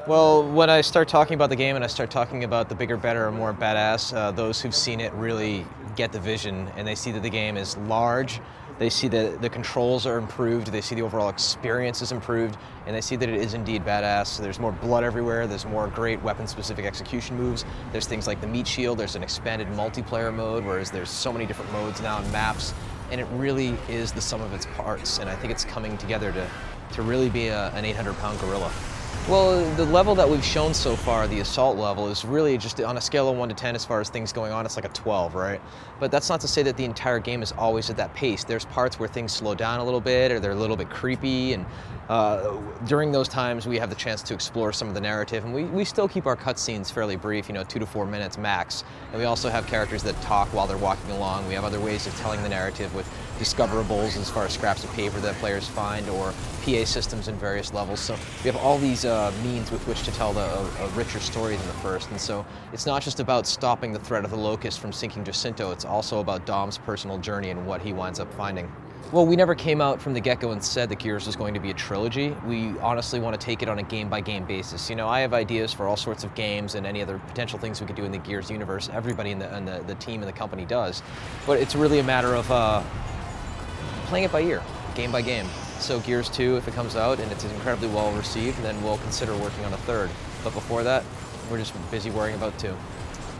Well, when I start talking about the game and I start talking about the bigger, better, more badass, those who've seen it really get the vision, and they see that the game is large, they see that the controls are improved, they see the overall experience is improved, and they see that it is indeed badass. So there's more blood everywhere, there's more great weapon-specific execution moves, there's things like the meat shield, there's an expanded multiplayer mode, whereas there's so many different modes now and maps, and it really is the sum of its parts, and I think it's coming together to really be an 800-pound gorilla. Well, the level that we've shown so far, the assault level, is really just on a scale of 1 to 10 as far as things going on, it's like a 12, right? But that's not to say that the entire game is always at that pace. There's parts where things slow down a little bit, or they're a little bit creepy, and during those times we have the chance to explore some of the narrative, and we still keep our cutscenes fairly brief, 2 to 4 minutes max. And we also have characters that talk while they're walking along. We have other ways of telling the narrative with discoverables as far as scraps of paper that players find, or PA systems in various levels. So we have all these means with which to tell a richer story than the first. And so it's not just about stopping the threat of the Locust from sinking Jacinto, it's also about Dom's personal journey and what he winds up finding. Well, we never came out from the get-go and said that Gears was going to be a trilogy. We honestly want to take it on a game-by-game basis. I have ideas for all sorts of games and any other potential things we could do in the Gears universe. Everybody in the team and the company does. But it's really a matter of playing it by ear, game by game. So Gears 2, if it comes out and it's incredibly well received, then we'll consider working on a third. But before that, we're just busy worrying about 2.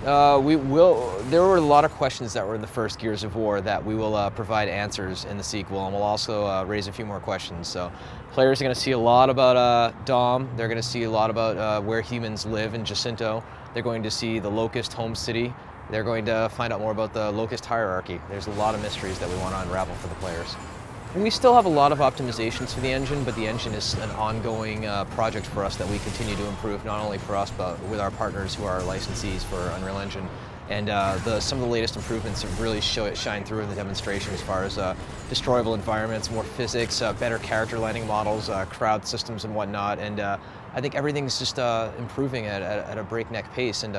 There were a lot of questions that were in the first Gears of War that we will provide answers in the sequel, and we'll also raise a few more questions. So players are going to see a lot about Dom, they're going to see a lot about where humans live in Jacinto, they're going to see the Locust home city, they're going to find out more about the Locust hierarchy. There's a lot of mysteries that we want to unravel for the players. We still have a lot of optimizations for the engine, but the engine is an ongoing project for us that we continue to improve, not only for us, but with our partners who are licensees for Unreal Engine. And some of the latest improvements have really shine through in the demonstration as far as destroyable environments, more physics, better character landing models, crowd systems and whatnot. And I think everything's just improving at a breakneck pace. And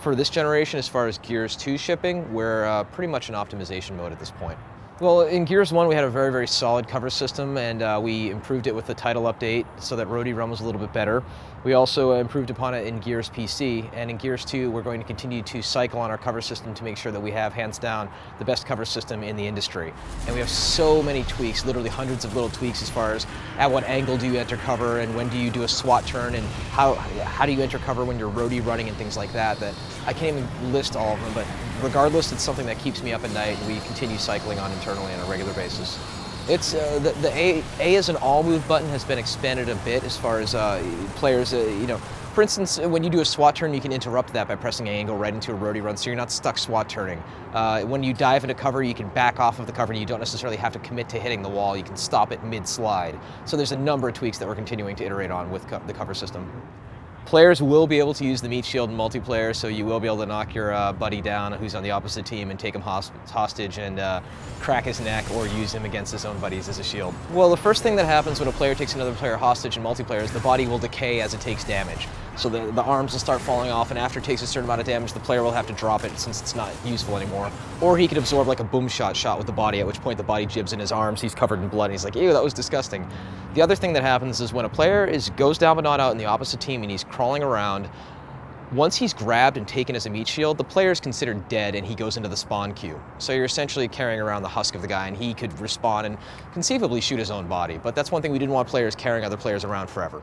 for this generation, as far as Gears 2 shipping, we're pretty much in optimization mode at this point. Well, in Gears 1 we had a very, very solid cover system, and we improved it with the title update so that roadie run was a little bit better. We also improved upon it in Gears PC, and in Gears 2 we're going to continue to cycle on our cover system to make sure that we have, hands down, the best cover system in the industry. And we have so many tweaks, literally hundreds of little tweaks as far as at what angle do you enter cover, and when do you do a SWAT turn, and how do you enter cover when you're roadie running and things like that, that I can't even list all of them, but regardless, it's something that keeps me up at night, and we continue cycling on internally on a regular basis. It's the A as an all move button has been expanded a bit as far as players, for instance, when you do a SWAT turn, you can interrupt that by pressing A and go right into a roadie run, so you're not stuck SWAT turning. When you dive into cover, you can back off of the cover, and you don't necessarily have to commit to hitting the wall. You can stop it mid-slide. So there's a number of tweaks that we're continuing to iterate on with the cover system. Players will be able to use the meat shield in multiplayer, so you will be able to knock your buddy down who's on the opposite team and take him hostage and crack his neck, or use him against his own buddies as a shield. Well, the first thing that happens when a player takes another player hostage in multiplayer is the body will decay as it takes damage. So the arms will start falling off, and after it takes a certain amount of damage, the player will have to drop it since it's not useful anymore. Or he could absorb like a boom shot with the body, at which point the body jibs in his arms, he's covered in blood, and he's like, ew, that was disgusting. The other thing that happens is when a player goes down but not out in the opposite team and he's crawling around, once he's grabbed and taken as a meat shield, the player is considered dead and he goes into the spawn queue. So you're essentially carrying around the husk of the guy, and he could respawn and conceivably shoot his own body. But that's one thing we didn't want players carrying other players around forever.